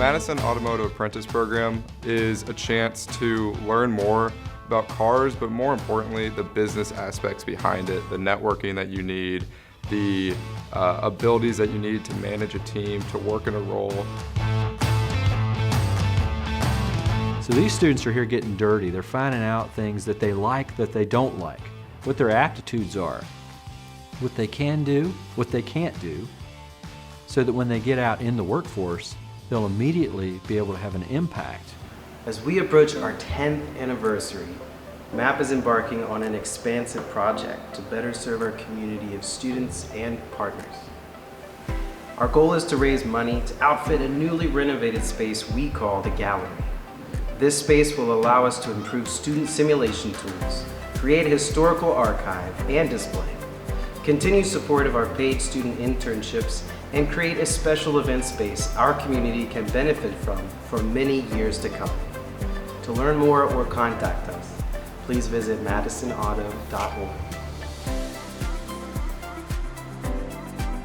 Madison Automotive Apprentice program is a chance to learn more about cars, but more importantly, the business aspects behind it, the networking that you need, the abilities that you need to manage a team, to work in a role. So these students are here getting dirty. They're finding out things that they like, that they don't like, what their aptitudes are, what they can do, what they can't do, so that when they get out in the workforce, they'll immediately be able to have an impact. As we approach our 10th anniversary, MAAP is embarking on an expansive project to better serve our community of students and partners. Our goal is to raise money to outfit a newly renovated space we call the Gallery. This space will allow us to improve student simulation tools, create a historical archive and display, continue support of our paid student internships, and create a special event space our community can benefit from for many years to come. To learn more or contact us, please visit madisonauto.org.